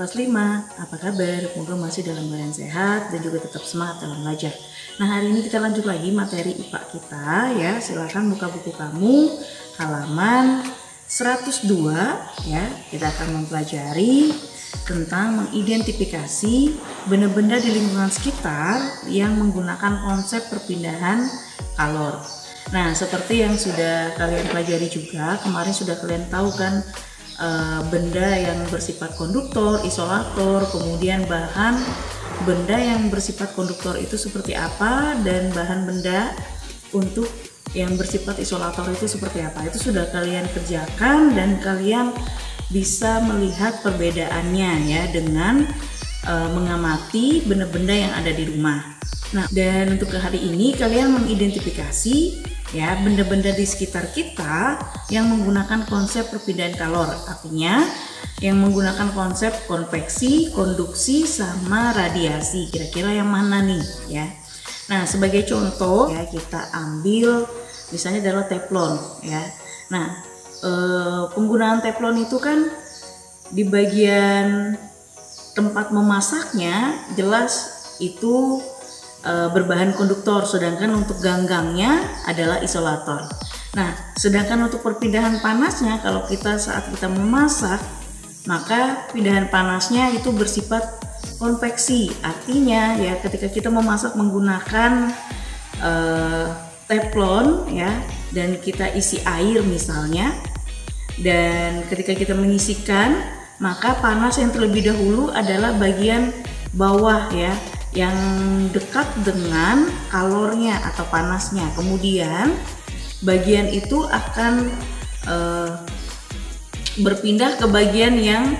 kelas 5. Apa kabar? Semoga masih dalam keadaan sehat dan juga tetap semangat dalam belajar. Nah, hari ini kita lanjut lagi materi IPA kita ya. Silakan buka buku kamu halaman 102 ya. Kita akan mempelajari tentang mengidentifikasi benda-benda di lingkungan sekitar yang menggunakan konsep perpindahan kalor. Nah, seperti yang sudah kalian pelajari juga, kemarin sudah kalian tahu kan benda yang bersifat konduktor, isolator, kemudian bahan benda yang bersifat konduktor itu seperti apa, dan bahan benda untuk yang bersifat isolator itu seperti apa. Itu sudah kalian kerjakan dan kalian bisa melihat perbedaannya ya dengan mengamati benda-benda yang ada di rumah. Nah, dan untuk hari ini kalian mengidentifikasi ya benda-benda di sekitar kita yang menggunakan konsep perpindahan kalor, artinya yang menggunakan konsep konveksi, konduksi, sama radiasi. Kira-kira yang mana nih ya? Nah, sebagai contoh ya kita ambil misalnya adalah teflon ya. Nah, penggunaan teflon itu kan di bagian tempat memasaknya jelas itu berbahan konduktor, sedangkan untuk ganggangnya adalah isolator. Nah, sedangkan untuk perpindahan panasnya, kalau kita saat kita memasak, maka pindahan panasnya itu bersifat konveksi. Artinya ya ketika kita memasak menggunakan teflon ya, dan kita isi air misalnya, dan ketika kita mengisikan, maka panas yang terlebih dahulu adalah bagian bawah ya, yang dekat dengan kalornya atau panasnya. Kemudian bagian itu akan berpindah ke bagian yang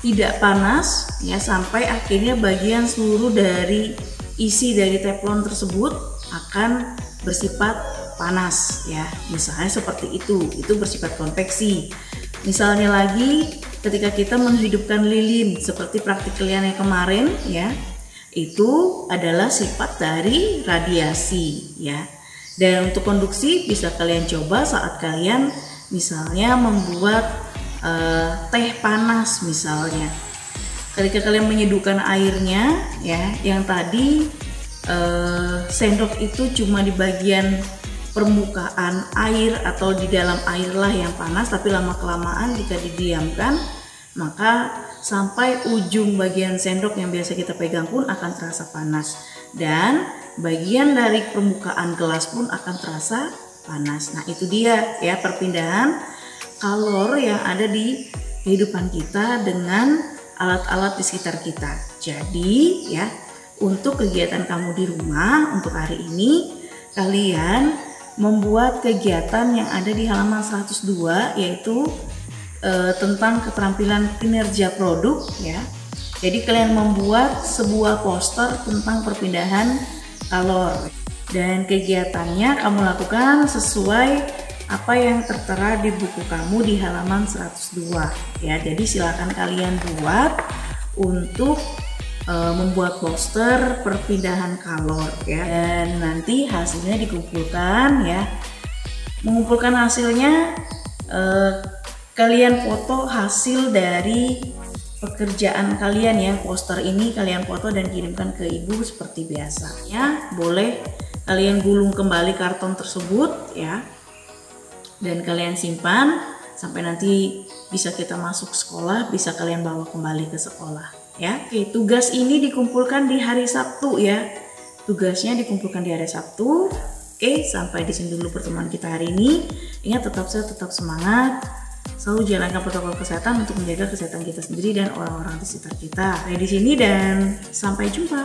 tidak panas ya, sampai akhirnya bagian seluruh dari isi dari teflon tersebut akan bersifat panas ya. Misalnya seperti itu bersifat konveksi. Misalnya lagi ketika kita menghidupkan lilin seperti praktik kalian yang kemarin ya, itu adalah sifat dari radiasi ya. Dan untuk konduksi bisa kalian coba saat kalian misalnya membuat teh panas misalnya. Ketika kalian menyeduhkan airnya ya, yang tadi sendok itu cuma di bagian permukaan air atau di dalam air lah yang panas, tapi lama kelamaan jika didiamkan maka sampai ujung bagian sendok yang biasa kita pegang pun akan terasa panas, dan bagian dari permukaan gelas pun akan terasa panas. Nah, itu dia ya perpindahan kalor yang ada di kehidupan kita dengan alat-alat di sekitar kita. Jadi ya, untuk kegiatan kamu di rumah untuk hari ini, kalian membuat kegiatan yang ada di halaman 102, yaitu tentang keterampilan kinerja produk ya. Jadi kalian membuat sebuah poster tentang perpindahan kalor, dan kegiatannya kamu lakukan sesuai apa yang tertera di buku kamu di halaman 102 ya. Jadi silakan kalian buat untuk membuat poster perpindahan kalor ya, dan nanti hasilnya dikumpulkan ya. Mengumpulkan hasilnya kalian foto hasil dari pekerjaan kalian ya. Poster ini kalian foto dan kirimkan ke ibu seperti biasa ya. Boleh kalian gulung kembali karton tersebut ya, dan kalian simpan sampai nanti bisa kita masuk sekolah, bisa kalian bawa kembali ke sekolah ya. Oke, tugas ini dikumpulkan di hari Sabtu ya. Tugasnya dikumpulkan di hari Sabtu. Oke, sampai di sini dulu pertemuan kita hari ini. Ingat, tetap sehat, tetap semangat. Selalu jalankan protokol kesehatan untuk menjaga kesehatan kita sendiri dan orang-orang di sekitar kita. Saya di sini dan sampai jumpa.